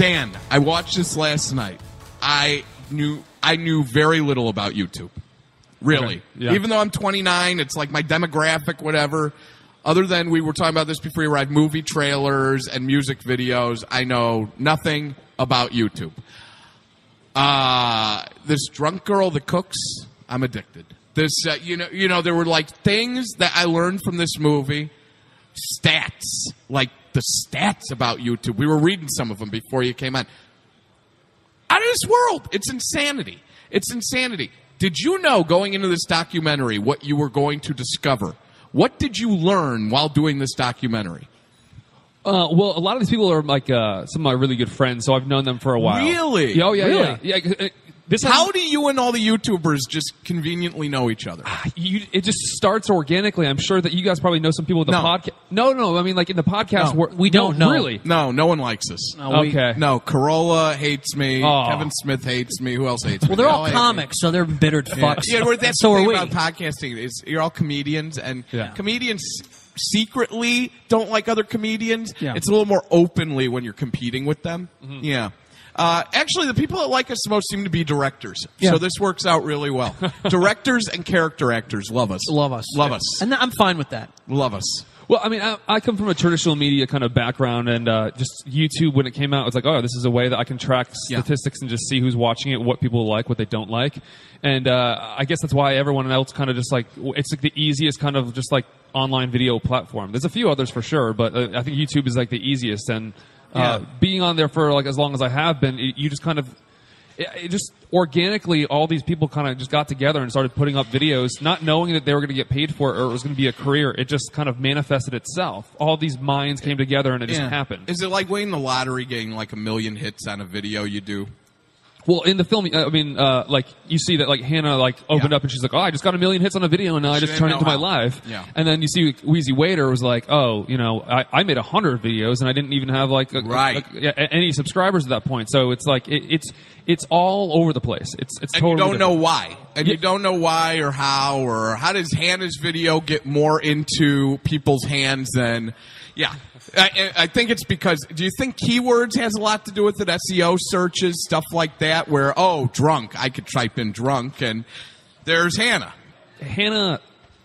Dan, I watched this last night. I knew very little about YouTube. Really. Okay. Yeah. Even though I'm 29, it's like my demographic, whatever. Other than we were talking about this before you arrived, movie trailers and music videos, I know nothing about YouTube. This drunk girl that cooks, I'm addicted. This, you know, there were like things that I learned from this movie, stats, like the stats about YouTube. We were reading some of them before you came on. Out of this world. It's insanity. It's insanity. Did you know going into this documentary what you were going to discover? What did you learn while doing this documentary? Well, a lot of these people are like some of my really good friends, so I've known them for a while. Really? Oh, yeah, Really? yeah. How do you and all the YouTubers just conveniently know each other? It just starts organically. I'm sure that you guys probably know some people with the podcast. No. I mean, like in the podcast, we don't know. Really? No one likes us. Okay. No, Corolla hates me. Oh. Kevin Smith hates me. Who else hates me? Well, they're all hate comics, so they're embittered fucks. Yeah, that's so the are thing we. about podcasting is you're all comedians, and Yeah. comedians secretly don't like other comedians. Yeah. It's a little more openly when you're competing with them. Mm-hmm. Yeah. Actually, the people that like us the most seem to be directors. Yeah. So this works out really well. Directors and character actors love us. Love us. Love us. And I'm fine with that. Love us. Well, I mean, I come from a traditional media kind of background, and just YouTube, when it came out, it was like, oh, this is a way that I can track statistics and just see who's watching it, what people like, what they don't like. And I guess that's why everyone else kind of just like, it's like the easiest kind of just like online video platform. There's a few others for sure, but I think YouTube is like the easiest. And being on there for like as long as I have been, you just kind of, it just organically, all these people kind of just got together and started putting up videos, not knowing that they were going to get paid for it or it was going to be a career. It just kind of manifested itself. All these minds came together and it just happened. Is it like winning the lottery, getting like 1 million hits on a video you do? Well, in the film, I mean, like you see that like Hannah like opened up and she's like, oh, I just got 1 million hits on a video and now I just turned it into my life. Yeah. And then you see Wheezy Waiter was like, oh, you know, I made 100 videos and I didn't even have like any subscribers at that point. So it's like it's all over the place. It's and totally you don't different. know why. And you don't know why or how does Hannah's video get more into people's hands than I think it's because, do you think keywords has a lot to do with it? SEO searches, stuff like that, where, drunk, I could type in drunk, and there's Hannah. Hannah,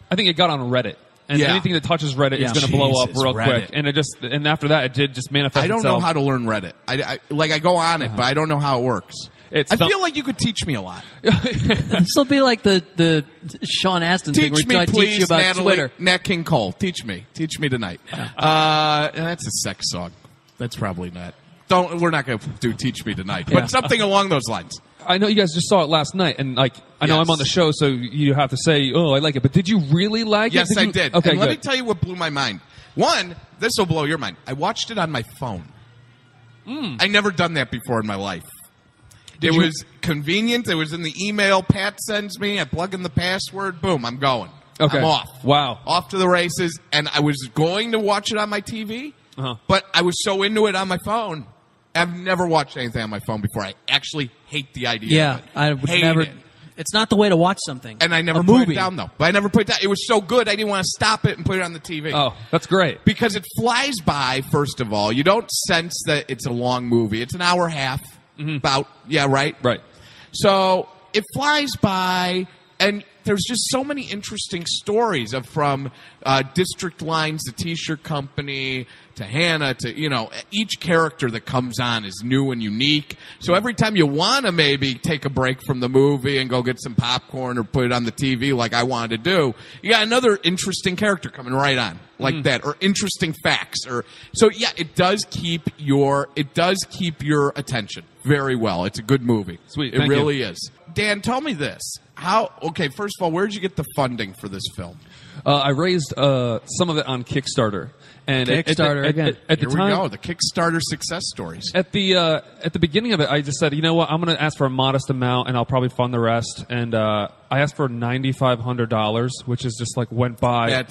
I think it got on Reddit. And anything that touches Reddit is going to blow up real quick. And after that, it did just manifest itself. I don't know how to learn Reddit. I go on it, but I don't know how it works. I feel like you could teach me a lot. This will be like the Sean Astin thing where I teach you about Natalie, Twitter. Nat King Cole. Teach me tonight. That's a sex song. That's probably not. We're not going to do Teach Me Tonight, but something along those lines. I know you guys just saw it last night, and like I know I'm on the show, so you have to say, "Oh, I like it." But did you really like it? Yes, I did. Okay, and let me tell you what blew my mind. One, this will blow your mind. I watched it on my phone. I never done that before in my life. It was convenient. It was in the email Pat sends me. I plug in the password. Boom, I'm going. Okay. I'm off. Wow. Off to the races. And I was going to watch it on my TV, but I was so into it on my phone. I've never watched anything on my phone before. I actually hate the idea of it. I would never. It's not the way to watch something. And I never put it down, though. But I never put it down. It was so good, I didn't want to stop it and put it on the TV. Oh, that's great. Because it flies by, first of all. You don't sense that it's a long movie. It's an hour and a half. About, right? Right. So it flies by, and there's just so many interesting stories from District Lines, the T-shirt company, to Hannah, to, each character that comes on is new and unique. So every time you want to maybe take a break from the movie and go get some popcorn or put it on the TV like I wanted to do, you got another interesting character coming right on like that, or interesting facts. It does keep your attention very well. It's a good movie. Sweet. It really is. Dan, tell me this. First of all, where did you get the funding for this film? I raised some of it on Kickstarter. And Kickstarter again. Here we go, the Kickstarter success stories. At the beginning of it, I just said, you know what, I'm going to ask for a modest amount, and I'll probably fund the rest. And I asked for $9,500, which is just like went by.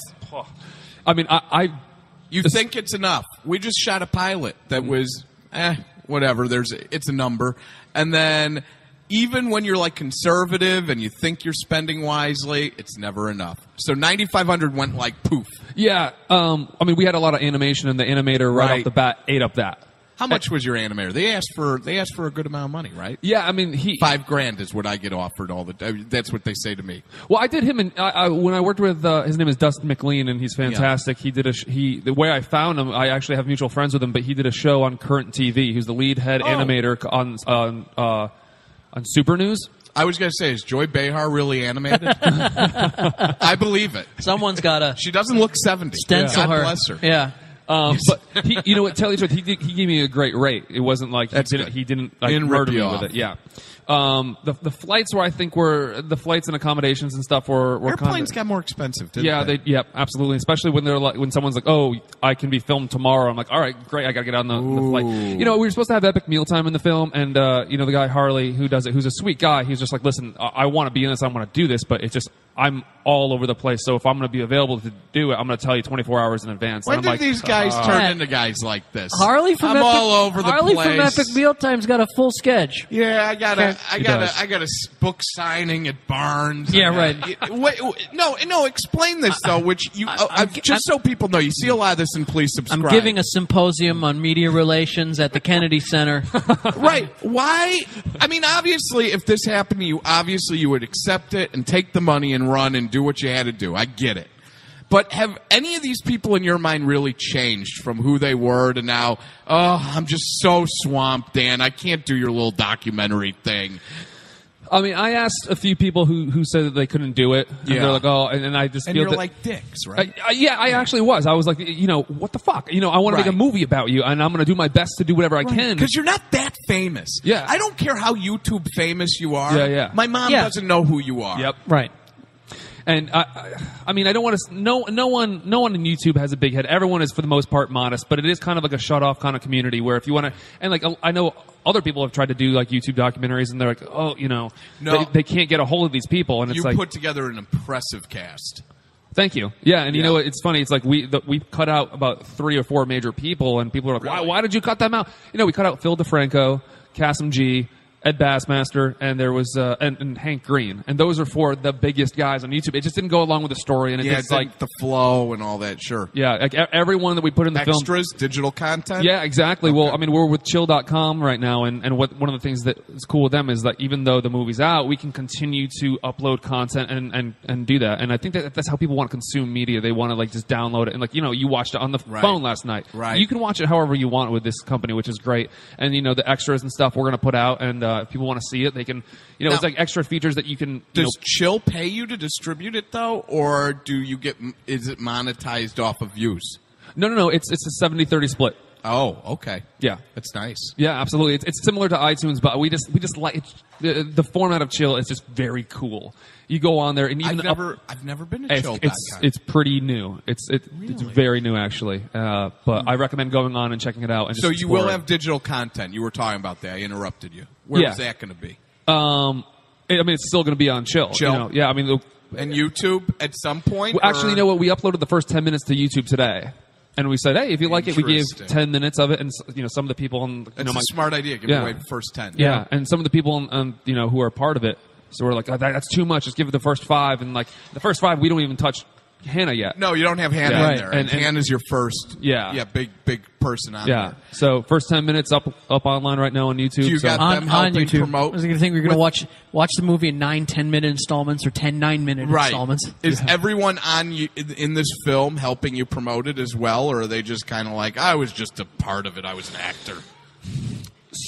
You think it's enough? We just shot a pilot that was, whatever. It's a number, and then even when you're like conservative and you think you're spending wisely, it's never enough. So $9,500 went like poof. Yeah, we had a lot of animation, and the animator right off the bat ate up that. How much was your animator? They asked for a good amount of money, right? Yeah, I mean, $5,000 is what I get offered all the time. That's what they say to me. Well, I did him, and when I worked with his name is Dustin McLean, and he's fantastic. Yeah. The way I found him, I actually have mutual friends with him, but he did a show on Current TV. He was the lead head animator on Super News. I was going to say, is Joy Behar really animated? I believe it. Someone's got to. She doesn't look 70. Stencil God her. bless her. Yeah. But you know what? Tell you the truth, he gave me a great rate. It wasn't like he didn't like murder me with it. Yeah. The flights the flights and accommodations and stuff were airplanes got more expensive. Didn't they? Yeah, absolutely. Especially when someone's like, "Oh, I can be filmed tomorrow." I'm like, "All right, great. I got to get on the flight." You know, we were supposed to have epic mealtime in the film, and the guy Harley who does it, who's a sweet guy, he's just like, "Listen, I want to be in this. I want to do this, but it's just I'm all over the place. So if I'm going to be available to do it, I'm going to tell you 24 hours in advance." When did these guys turn into guys like this? Harley from all over the place. Harley from Epic Mealtime's got a full sketch. Yeah, I got a book signing at Barnes. Yeah, right. Wait, no. Explain this though, which so people know. You see a lot of this, and please subscribe. I'm giving a symposium on media relations at the Kennedy Center. Right? Why? I mean, obviously, if this happened to you, obviously you would accept it and take the money and run and do what you had to do. I get it. But have any of these people in your mind really changed from who they were to now, I'm just so swamped, Dan, I can't do your little documentary thing? I mean, I asked a few people who said that they couldn't do it. And they're like, oh, and I just and feel you're that, like dicks, right? I actually was. I was like, what the fuck? I want to make a movie about you, and I'm going to do my best to do whatever I can. Because you're not that famous. Yeah. I don't care how YouTube famous you are. Yeah. My mom doesn't know who you are. Yep. Right. And I mean, I don't want to. No one on YouTube has a big head. Everyone is for the most part modest, but it is kind of like a shut off kind of community where if you want to, and like I know other people have tried to do like YouTube documentaries, and they're like, they can't get a hold of these people, and it's like you put together an impressive cast. Thank you. Yeah, and you know what? It's funny. It's like we cut out about 3 or 4 major people, and people are like, really? why did you cut them out? We cut out Phil DeFranco, Kasim G, Ed Bassmaster, and there was and Hank Green, and those are 4 the biggest guys on YouTube. It just didn't go along with the story, and it's like the flow and all that. Sure, yeah, like everyone that we put in the extras, film, digital content. Yeah, exactly. Okay. Well, I mean, we're with Chill.com right now, and one of the things that is cool with them is that even though the movie's out, we can continue to upload content and do that. And I think that's how people want to consume media. They want to like just download it, and like you watched it on the phone last night. Right. You can watch it however you want with this company, which is great. And the extras and stuff we're going to put out, and if people want to see it, they can, now, it's like extra features that you can. Does Chill pay you to distribute it though, or is it monetized off of views? No. It's a 70-30 split. Oh, okay. Yeah, that's nice. Yeah, absolutely. It's similar to iTunes, but we just like the format of Chill is just very cool. You go on there, and even I've never been to Chill.com. It's pretty new. It's very new actually. But I recommend going on and checking it out. And so you will have digital content. You were talking about that. I interrupted you. Where is that going to be? I mean, it's still going to be on Chill. Yeah, I mean, and YouTube at some point. Well, actually, you know what? We uploaded the first 10 minutes to YouTube today. And we said, hey, if you like it, we gave 10 minutes of it, and some of the people on it's a smart idea. Give away the first 10. Yeah, and some of the people who are part of it, so we're like, that's too much. Just give it the first 5, and like the first 5, we don't even touch Hannah yet. No, you don't have Hannah in there. And Hannah's your first. Yeah, big person on there. So first 10 minutes up online right now on YouTube. So you got them on YouTube. Promote? I was going to think we're going to watch the movie in 9 10-minute installments or 10 9-minute installments. Is everyone in this film helping you promote it as well, or are they just kind of like, I was just a part of it, I was an actor?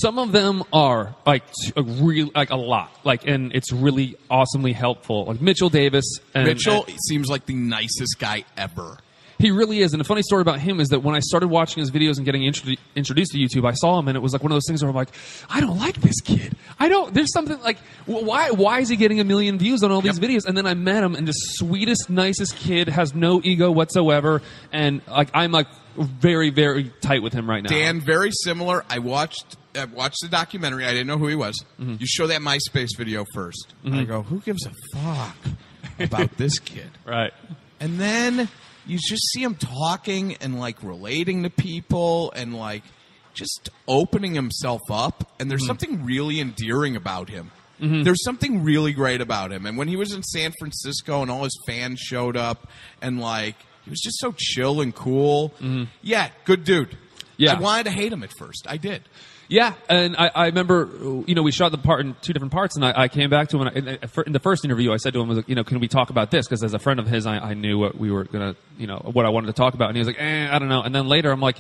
Some of them are like a lot, and it's really awesomely helpful. Like Mitchell Davis. Mitchell seems like the nicest guy ever. He really is. And the funny story about him is that when I started watching his videos and getting introduced to YouTube, I saw him, and it was like one of those things where I'm like, I don't like this kid. There's something like, why is he getting 1 million views on all these videos? And then I met him, and the sweetest, nicest kid, has no ego whatsoever, and like I'm like very, very tight with him right now. Dan, very similar. I watched the documentary. I didn't know who he was. Mm-hmm. You show that MySpace video first. Mm-hmm. I go, who gives a fuck about this kid? Right. And then you just see him talking and like relating to people and like just opening himself up. And there's something really endearing about him. Mm-hmm. There's something really great about him. And when he was in San Francisco and all his fans showed up and like he was just so chill and cool. Mm-hmm. Yeah, good dude. Yeah. I wanted to hate him at first. I did. Yeah, and I remember, we shot the part in 2 different parts, and I came back to him, and in the first interview, I said to him, was like, can we talk about this? Because as a friend of his, I knew what we were going to, what I wanted to talk about. And he was like, I don't know. And then later, I'm like,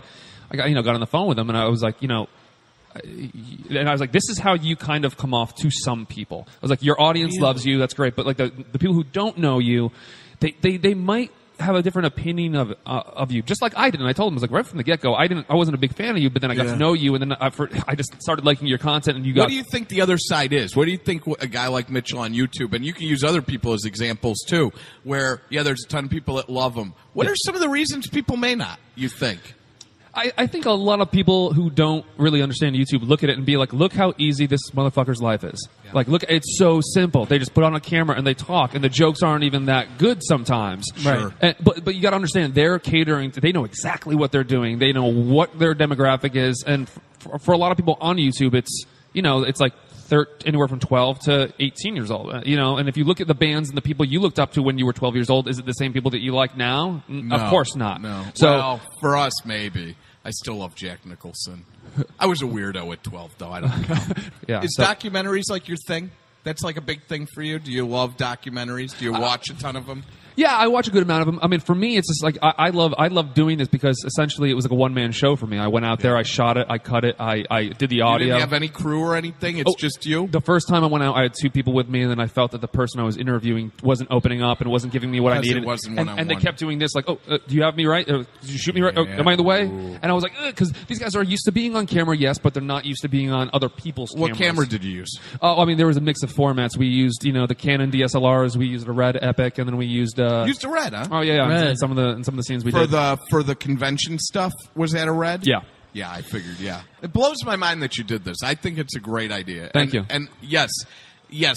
I got on the phone with him, and I was like, and I was like, this is how you kind of come off to some people. I was like, your audience loves you, that's great, but like the people who don't know you, they might have a different opinion of you, just like I did. And I told him, I was like, right from the get go, I wasn't a big fan of you, but then I got to know you, and then I just started liking your content. And what do you think the other side is? What do you think a guy like Mitchell on YouTube, and you can use other people as examples too, where there's a ton of people that love him. What are some of the reasons people may not? You think? I think a lot of people who don't really understand YouTube look at it and be like, look how easy this motherfucker's life is. Yeah. Like, look, it's so simple. They just put on a camera and they talk, and the jokes aren't even that good sometimes. Sure. But you got to understand, they're catering to, they know exactly what they're doing. They know what their demographic is. And for a lot of people on YouTube, it's, it's like anywhere from 12 to 18 years old, and if you look at the bands and the people you looked up to when you were 12 years old, is it the same people that you like now? No, of course not. No. So, well, for us, maybe. I still love Jack Nicholson. I was a weirdo at 12, though. I don't know. Yeah, is documentaries like your thing? That's like a big thing for you? Do you love documentaries? Do you watch a ton of them? Yeah, I watch a good amount of them. I mean, for me, it's just like I love doing this because essentially it was like a one-man show for me. I went out there, I shot it, I cut it, I did the audio. You didn't have any crew or anything? It's just you? The first time I went out, I had 2 people with me, and then I felt that the person I was interviewing wasn't opening up and wasn't giving me what I needed. It wasn't one-on-one. And they kept doing this, like, do you have me right? Did you shoot me right? Am I in the way? Ooh. And I was like, because these guys are used to being on camera, yes, but they're not used to being on other people's cameras. What camera did you use? Oh, I mean, there was a mix of formats. We used, the Canon DSLRs. We used a Red Epic, and then we used... Used a Red, huh? Oh yeah. In some of the scenes we did for the convention stuff. Was that a Red? Yeah. Yeah, I figured. Yeah, it blows my mind that you did this. I think it's a great idea. Thank you. And yes, you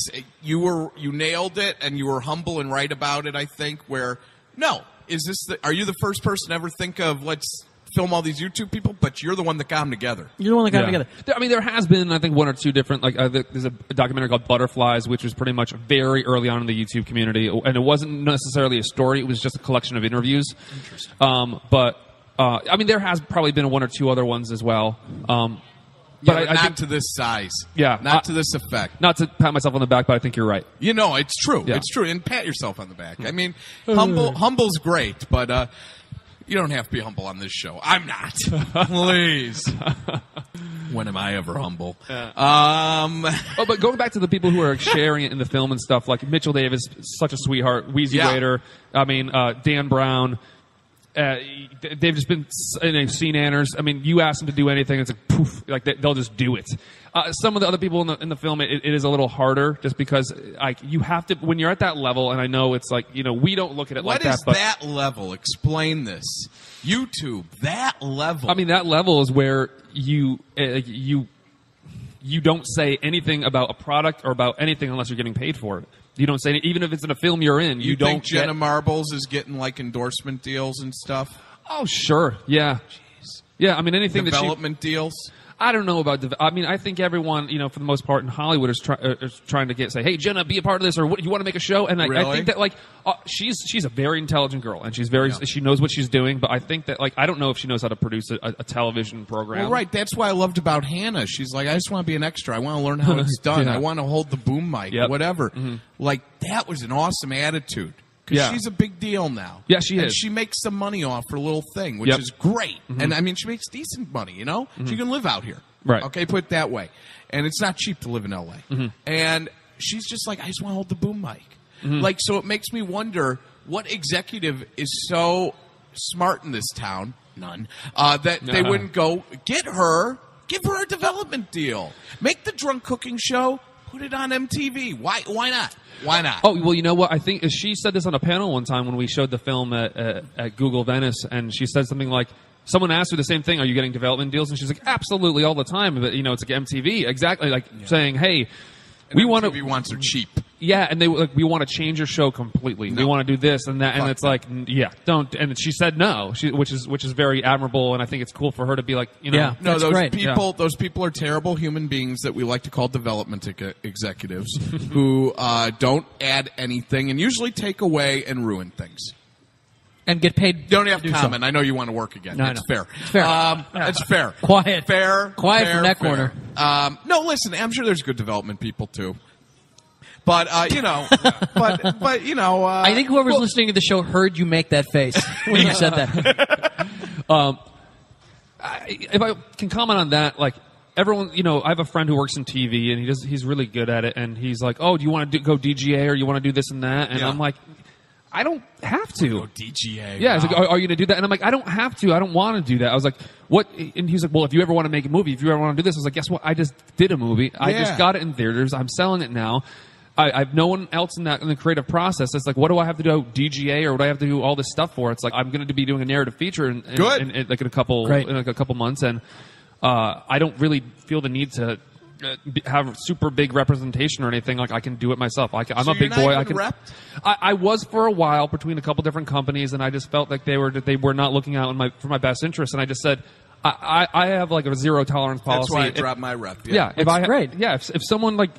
nailed it, and you were humble and right about it. I think. Are you the first person to ever think of let's film all these YouTube people? But you're the one that got them together. You're the one that got them together. I mean, there has been, I think, 1 or 2 different, there's a documentary called Butterflies, which was pretty much very early on in the YouTube community. And it wasn't necessarily a story. It was just a collection of interviews. Interesting. I mean, there has probably been 1 or 2 other ones as well. But I think to this size. Yeah. Not to this effect. Not to pat myself on the back, but I think you're right. It's true. Yeah. It's true. And pat yourself on the back. I mean, humble's great, but you don't have to be humble on this show. I'm not. Please. When am I ever humble? Yeah. But going back to the people who are sharing it in the film and stuff, like Mitchell Davis, such a sweetheart. Wheezy Waiter. I mean, Dan Brown. They've just been scene anners. I mean, you ask them to do anything, it's like poof, like they'll just do it. Some of the other people in the film, it is a little harder, just because you have to, when you're at that level. And I know it's like, we don't look at it like that. What is that level? Explain this. YouTube, that level. I mean, that level is where you don't say anything about a product or about anything unless you're getting paid for it. You don't say it, even if it's in a film you're in. You don't think Jenna Marbles is getting like endorsement deals and stuff? Oh, sure. Yeah. Jeez. Yeah, I mean, anything development deals? I don't know about. I mean, I think everyone, for the most part in Hollywood is trying to say, "Hey, Jenna, be a part of this," or "What, you want to make a show?" And really? I think that she's a very intelligent girl, and she's she knows what she's doing. But I think that I don't know if she knows how to produce a television program. Well, right. That's why I loved about Hannah. She's like, I just want to be an extra. I want to learn how it's done. I want to hold the boom mic, whatever. Mm-hmm. Like that was an awesome attitude. Because she's a big deal now. Yeah, she is. And she makes some money off her little thing, which is great. Mm-hmm. And I mean, she makes decent money, Mm-hmm. She can live out here. Right. Okay, put it that way. And it's not cheap to live in L.A. Mm-hmm. And she's just like, I just want to hold the boom mic. Mm-hmm. So it makes me wonder what executive is so smart in this town, none, that they wouldn't go, give her a development deal. Make the drunk cooking show, put it on MTV. Why not? Why not? Oh, well, you know what? I think she said this on a panel one time when we showed the film at Google Venice, and she said something like, someone asked her the same thing, are you getting development deals? And she's like, absolutely, all the time. But, it's like MTV, exactly, saying, hey, we want to... MTV wants her cheap. Yeah, and we want to change your show completely. No. We want to do this and that, and it's like, don't. And she said no, which is very admirable, and I think it's cool for her to be like, Yeah, no, those great. Those people are terrible human beings that we like to call development executives who don't add anything and usually take away and ruin things. And get paid. You don't have to to do comment. So. I know you want to work again. No, It's no. fair. It's fair. It's fair. Quiet. Fair. Quiet fair, from that fair. corner. No, listen. I'm sure there's good development people too. But but you know. I think whoever's listening to the show heard you make that face when you said that. If I can comment on that, like everyone, you know, I have a friend who works in TV and he's really good at it, and he's like, "Oh, do you want to go DGA or you want to do this and that?" And I'm like, I don't have to. Go DGA. Yeah, he's like, are you going to do that? And I'm like, I don't have to. I don't want to do that. I was like, what? And he's like, well, if you ever want to make a movie, if you ever want to do this, I was like, guess what? I just did a movie. I just got it in theaters. I'm selling it now. I have no one else in the creative process. It's like, what do I have to do DGA or what do I have to do all this stuff for? It's like I'm going to be doing a narrative feature in a couple months, and I don't really feel the need to have super big representation or anything. Like I can do it myself. I'm so a big boy. I can. Repped? I was for a while between a couple different companies, and I just felt like they were not looking out for my best interest, and I just said. I have like a zero tolerance policy. That's why I dropped my rep. Great. Yeah, if someone like.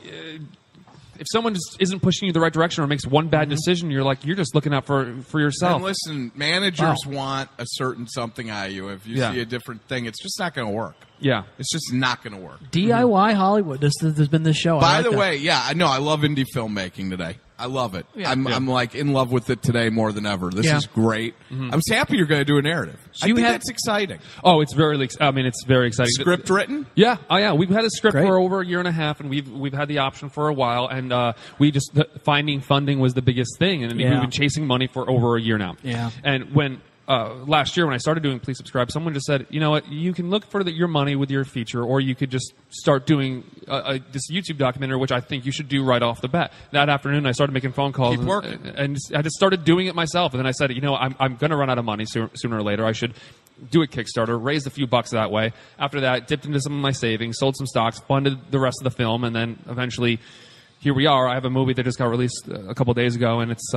If someone just isn't pushing you the right direction or makes one bad decision, you're just looking out for yourself. And listen, managers want a certain something out of you. If you see a different thing, it's just not going to work. Yeah. It's just not going to work. DIY Hollywood. There's been this show. By the way, I know I love indie filmmaking today. I love it. Yeah. I'm like in love with it today more than ever. This is great. I'm just happy you're going to do a narrative. So I think that's exciting. Oh, it's very exciting. Script written? Yeah. Oh, yeah. We've had a script for over a year and a half, and we've had the option for a while, and finding funding was the biggest thing, and we've been chasing money for over a year now. Yeah. And when last year when I started doing Please Subscribe, someone just said, you know what, you can look for your money with your feature, or you could just start doing this YouTube documentary, which I think you should do right off the bat. That afternoon, I started making phone calls. Keep working. And I just started doing it myself. And then I said, you know, I'm going to run out of money sooner or later. I should do a Kickstarter, raise a few bucks that way. After that, dipped into some of my savings, sold some stocks, funded the rest of the film, and then eventually, here we are. I have a movie that just got released a couple days ago, and it's...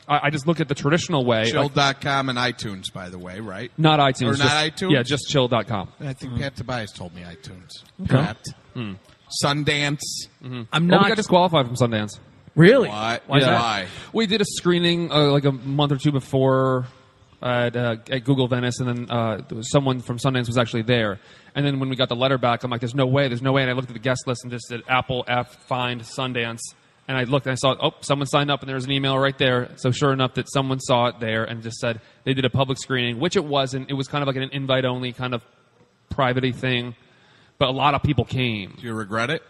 I just look at the traditional way. Chill.com and iTunes, by the way, right? Not iTunes. Or not iTunes? Yeah, just chill.com. I think Pat Tobias told me iTunes. Okay. Pat. Sundance. I'm not. We got disqualified from Sundance. Really? Why? We did a screening like a month or two before at Google Venice, and then someone from Sundance was actually there. And then when we got the letter back, I'm like, there's no way. And I looked at the guest list and just said Apple F find Sundance. And I looked and I saw, someone signed up, and there was an email right there. So sure enough that someone saw it there and just said they did a public screening, which it wasn't. It was kind of like an invite-only kind of private-y thing. But a lot of people came. Do you regret it?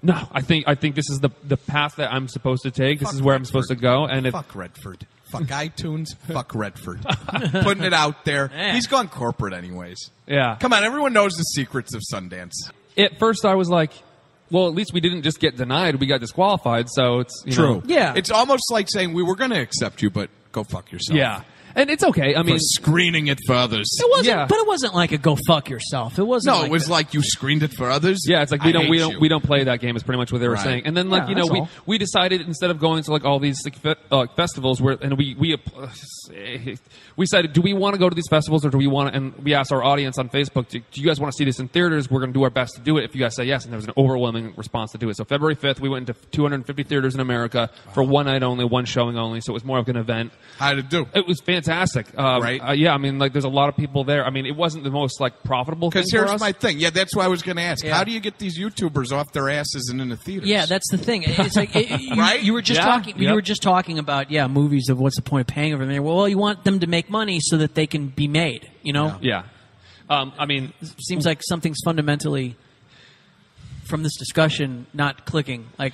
No, I think this is the path that I'm supposed to take. This is where I'm supposed to go. And fuck Redford. Fuck iTunes. Fuck Redford. Putting it out there. Yeah. He's gone corporate anyways. Yeah. Come on, everyone knows the secrets of Sundance. At first I was like, well, at least we didn't just get denied; we got disqualified. So it's true. Yeah, it's almost like saying we were going to accept you, but go fuck yourself. Yeah, and it's okay. I mean, for screening it for others. It wasn't, but it wasn't like a go fuck yourself. It wasn't. No, it was like you screened it for others. Yeah, it's like we don't play that game. Is pretty much what they were saying. And then we decided instead of going to like all these festivals we decided, do we want to go to these festivals or do we want to? And we asked our audience on Facebook, do you guys want to see this in theaters? We're going to do our best to do it. If you guys say yes, and there was an overwhelming response to do it. So February 5th, we went into 250 theaters in America for one night only, one showing only. So it was more of an event. How did it do? It was fantastic. Right? Yeah, I mean, like there's a lot of people there. I mean, it wasn't the most like profitable thing for us. Because here's my thing. Yeah, that's what I was going to ask. Yeah. How do you get these YouTubers off their asses and in the theaters? Yeah, that's the thing. It's like right? You were just talking. You were just talking about movies of what's the point of paying over there. Well, you want them to make money so that they can be made. You know? Yeah. I mean, it seems like something's fundamentally from this discussion not clicking. Like,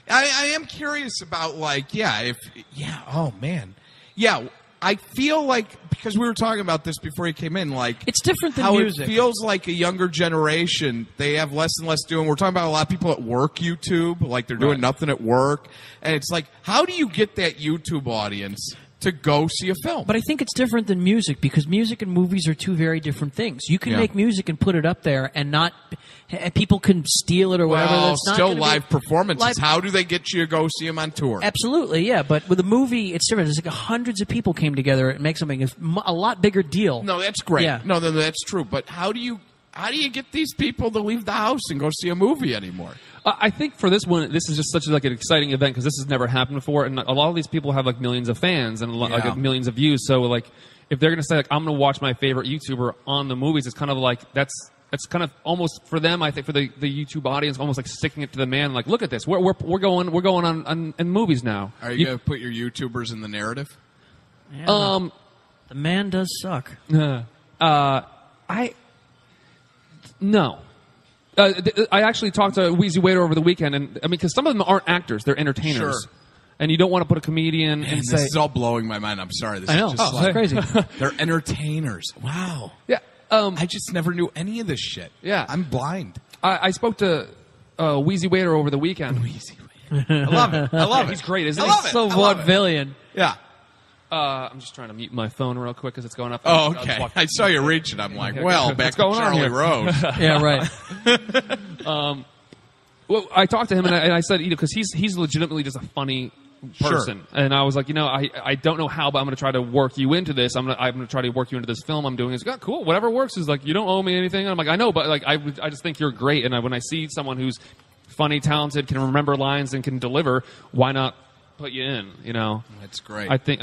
I am curious about oh man, yeah. I feel like, because we were talking about this before he came in, like it's different than how music. It feels like a younger generation, they have less and less doing. We're talking about a lot of people at work YouTube, like they're doing nothing at work, and it's like, how do you get that YouTube audience to go see a film? But I think it's different than music, because music and movies are two very different things. You can make music and put it up there, and not people can steal it or whatever. Well, That's still live performances. How do they get you to go see them on tour? Absolutely, yeah. But with a movie, it's different. It's like hundreds of people came together and make something a lot bigger deal. No, that's great. Yeah. No, that's true. But how do you get these people to leave the house and go see a movie anymore? I think for this one, this is just such like an exciting event because this has never happened before, and a lot of these people have like millions of fans and like millions of views. So like, if they're going to say like I'm going to watch my favorite YouTuber on the movies, it's kind of like that's kind of almost for them. I think for the YouTube audience, almost like sticking it to the man. Like, look at this, we're going on movies now. Are you going to put your YouTubers in the narrative? Yeah, the man does suck. No. I actually talked to Wheezy Waiter over the weekend, and I mean, because some of them aren't actors; they're entertainers. Sure. And you don't want to put a comedian and say, "This is all blowing my mind." I'm sorry. This I know. is just It's crazy. They're entertainers. Wow. Yeah. I just never knew any of this shit. Yeah. I'm blind. I spoke to Wheezy Waiter over the weekend. Wheezy Waiter. I love it. I love it. He's great, isn't I he? love it. So I love it. vaudevillian. Yeah. I'm just trying to mute my phone real quick because it's going up. Oh, okay. I saw you reaching. I'm like, well, back to Charlie Rose. Yeah, right. Well, I talked to him and I said, because he's legitimately just a funny person, and I was like, I don't know how, but I'm going to try to work you into this. I'm going to try to work you into this film I'm doing. He's like, oh, cool, whatever works. Is like, you don't owe me anything. And I'm like, I know, but like, I just think you're great. And when I see someone who's funny, talented, can remember lines, and can deliver, why not put you in? That's great. I think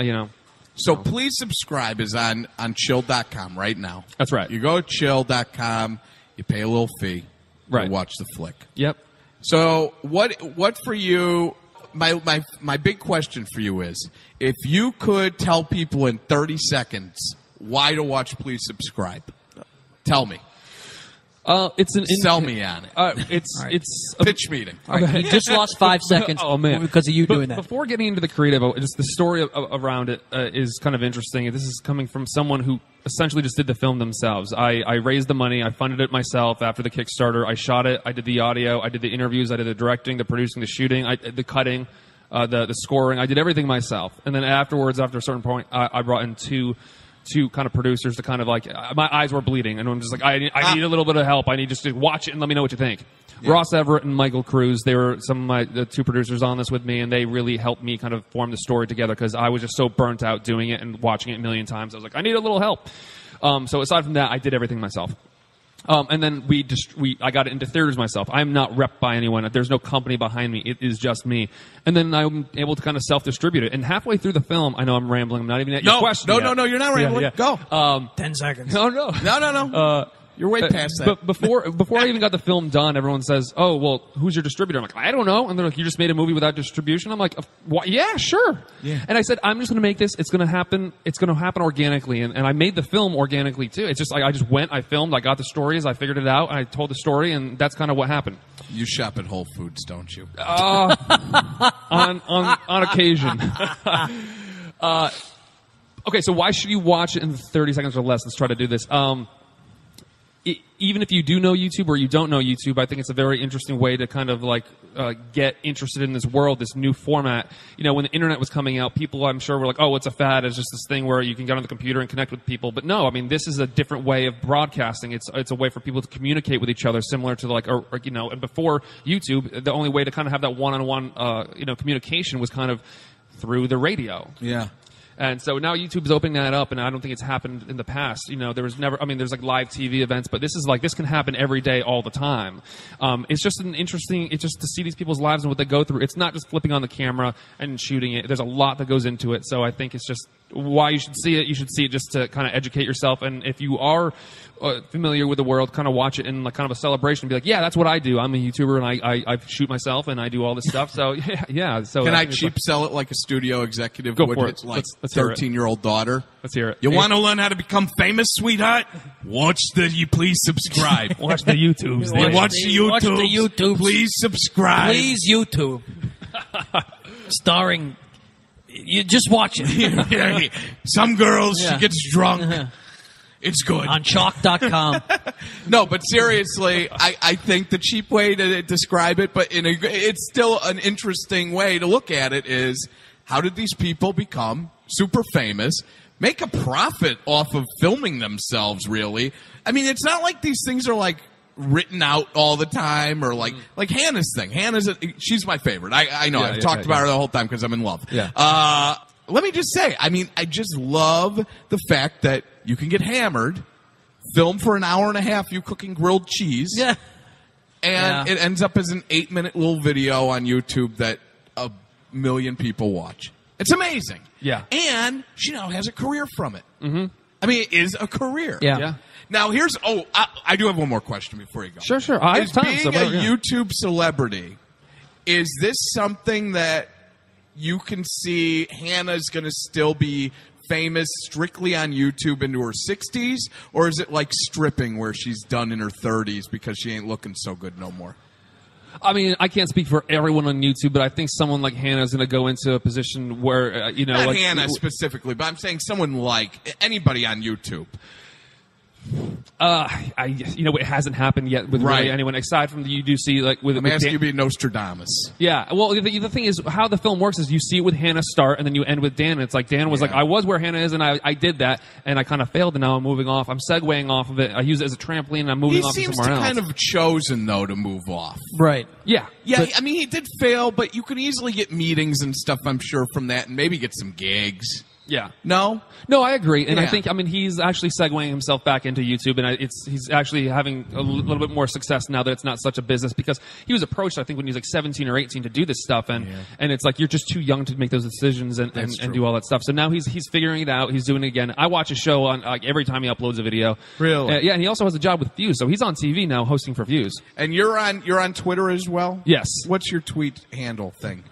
So Please Subscribe is on chill.com right now. That's right. You go to chill.com, you pay a little fee, Right. you watch the flick. Yep. So what for you? My big question for you is, if you could tell people in 30 seconds why to watch Please Subscribe, tell me. Sell me on it. It's Pitch meeting. All right, he just lost 5 seconds because of you doing that. Before getting into the creative, just the story around it is kind of interesting. This is coming from someone who essentially just did the film themselves. I raised the money. I funded it myself after the Kickstarter. I shot it. I did the audio. I did the interviews. I did the directing, the producing, the shooting, the cutting, the scoring. I did everything myself. And then afterwards, after a certain point, I brought in two kind of producers to kind of like, my eyes were bleeding, and I'm just like, I need a little bit of help. I need just to watch it and let me know what you think. Yeah. Ross Everett and Michael Cruz, they were the two producers on this with me, and they really helped me kind of form the story together because I was just so burnt out doing it and watching it a million times. I was like, I need a little help. So aside from that, I did everything myself. And then I got it into theaters myself. I'm not repped by anyone. There's no company behind me. It is just me. And then I'm able to kind of self-distribute it. And halfway through the film, I know I'm rambling. I'm not even at your question yet. No, you're not rambling. Yeah. Go. 10 seconds. No. You're way past that. But before I even got the film done, everyone says, "Oh, well, who's your distributor?" I'm like, "I don't know." And they're like, "You just made a movie without distribution?" I'm like, "Yeah, sure." Yeah. And I said, "I'm just going to make this. It's going to happen. It's going to happen organically." And I made the film organically too. It's just like I just went, I filmed, I got the stories, I figured it out, and I told the story, and that's kind of what happened. You shop at Whole Foods, don't you? On occasion. Okay, so why should you watch it in 30 seconds or less? Let's try to do this. Even if you do know YouTube or you don't know YouTube, I think it's a very interesting way to kind of like get interested in this world, this new format. When the internet was coming out, people, I'm sure, were like, "Oh, it's a fad. It's just this thing where you can get on the computer and connect with people." But no, I mean, this is a different way of broadcasting. It's a way for people to communicate with each other, similar to like, and before YouTube, the only way to kind of have that one-on-one, communication was kind of through the radio. Yeah. And so now YouTube's opening that up, and I don't think it's happened in the past. There was never, there's like live TV events, but this can happen every day, all the time. It's just it's just to see these people's lives and what they go through. It's not just flipping on the camera and shooting it. There's a lot that goes into it. So I think it's just why you should see it. You should see it just to kind of educate yourself. And if you are familiar with the world, kind of watch it in like kind of a celebration. Be like, yeah, that's what I do. I'm a YouTuber, and I shoot myself, and I do all this stuff. So yeah. So can I cheap sell it like a studio executive Go would? For It's it. like Let's hear it. 13-year-old daughter. Let's hear it. You want to learn how to become famous, sweetheart? Watch you please subscribe. Watch the YouTubes. Watch the YouTube. Please subscribe. Please YouTube. Starring. You just watch it. Some girls, she gets drunk. It's good. On chalk.com. No, but seriously, I think the cheap way to describe it, but it's still an interesting way to look at it, is how did these people become super famous, make a profit off of filming themselves, really? I mean, it's not like these things are like written out all the time, or like Hannah's thing. She's my favorite. I know. I've talked about her the whole time because I'm in love. Yeah. Let me just say, I just love the fact that you can get hammered, film for an hour and a half you cooking grilled cheese, and it ends up as an 8-minute little video on YouTube that 1 million people watch. It's amazing. Yeah. And she now has a career from it. Mm-hmm. I mean, it is a career. Yeah. Now, I do have one more question before you go. Sure. I have time. Being a YouTube celebrity, is this something that you can see Hannah's going to still be famous strictly on YouTube into her 60s, or is it like stripping where she's done in her 30s because she ain't looking so good no more? I mean, I can't speak for everyone on YouTube, but I think someone like Hannah is going to go into a position where, Not like Hannah specifically, but I'm saying someone like anybody on YouTube. It hasn't happened yet with really anyone aside from you do see like with. I'm asking you to be Nostradamus. Yeah, well, the thing is how the film works is you see it with Hannah start and then you end with Dan. And it's like Dan was like, I was where Hannah is and I did that and I kind of failed and now I'm moving off. I'm segueing off of it. I use it as a trampoline and I'm moving off to somewhere else. He seems to kind of chosen though to move off. Right. Yeah. Yeah, I mean he did fail, but you can easily get meetings and stuff I'm sure from that and maybe get some gigs. Yeah. No, I agree, and I think he's actually segueing himself back into YouTube, and he's actually having a little bit more success now that it's not such a business because he was approached I think when he was like 17 or 18 to do this stuff, and it's like you're just too young to make those decisions and do all that stuff. So now he's figuring it out. He's doing it again. I watch a show on like every time he uploads a video. Really? Yeah, and he also has a job with Views, so he's on TV now hosting for Views. And you're on Twitter as well? Yes. What's your tweet handle thing?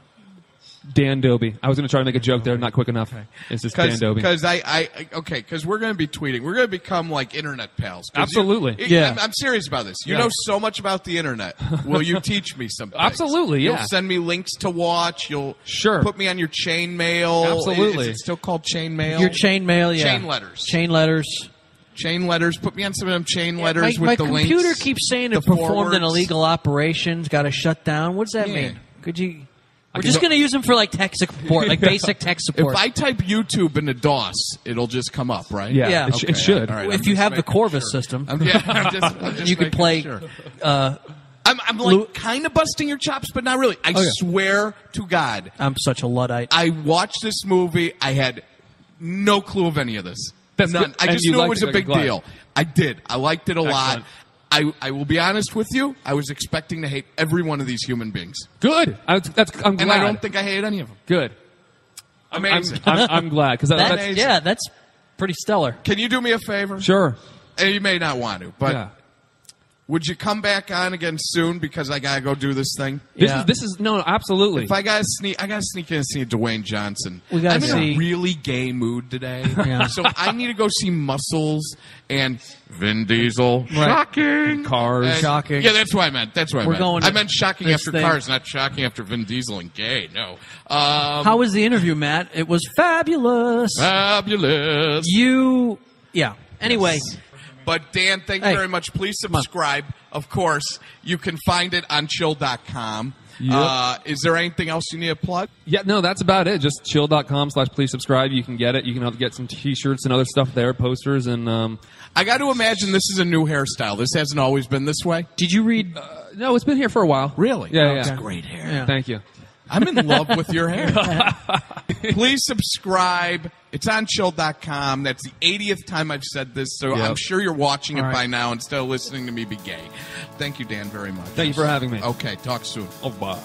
Dan Dobi. I was going to try to make a joke there, not quick enough. Okay. It's just Dan Dobi. Because we're going to be tweeting. We're going to become like internet pals. Absolutely. I'm serious about this. You know so much about the internet. Will you teach me some things? Absolutely, yeah. You'll send me links to watch. You'll put me on your chain mail. Absolutely. Is it still called chain mail? Your chain mail, yeah. Chain letters. Chain letters. Put me on some of them chain letters with the links. My computer keeps saying it performed an illegal operations, got to shut down. What does that mean? Could you... We're just going to use them for like tech support, like basic tech support. If I type YouTube into DOS, it'll just come up, right? Yeah. It should. Right, if you have the Corvus system, I'm just you can play. Sure. I'm like kind of busting your chops, but not really. I swear to God, I'm such a Luddite. I watched this movie. I had no clue of any of this. None. I just knew it was a big deal. I did. I liked it a lot. I will be honest with you. I was expecting to hate every one of these human beings. Good. I'm glad. And I don't think I hate any of them. Good. Amazing. I'm glad because that's pretty stellar. Can you do me a favor? Sure. You may not want to, but would you come back on again soon because I gotta go do this thing? This is no, absolutely. If I gotta sneak in and see Dwayne Johnson. I'm in a really gay mood today, so I need to go see Muscles and Vin Diesel. Right. Shocking cars. Shocking. Yeah, that's what I meant. Going I meant shocking after cars, not shocking after Vin Diesel and gay. No. How was the interview, Matt? It was fabulous. Fabulous. Anyway. Yes. But Dan, thank you very much. Please subscribe. Of course, you can find it on chill.com. Yep. Is there anything else you need to plug? Yeah, no, that's about it. Just chill.com/please subscribe. You can get it. You can get some T-shirts and other stuff there, posters, and I got to imagine this is a new hairstyle. This hasn't always been this way. Did you read? No, it's been here for a while. Really? Yeah, It's great hair. Yeah. Thank you. I'm in love with your hair. Please subscribe. It's on chill.com. That's the 80th time I've said this, so I'm sure you're watching it by now instead of listening to me be gay. Thank you, Dan, very much. Thank you for having me. Okay, talk soon. Oh, bye.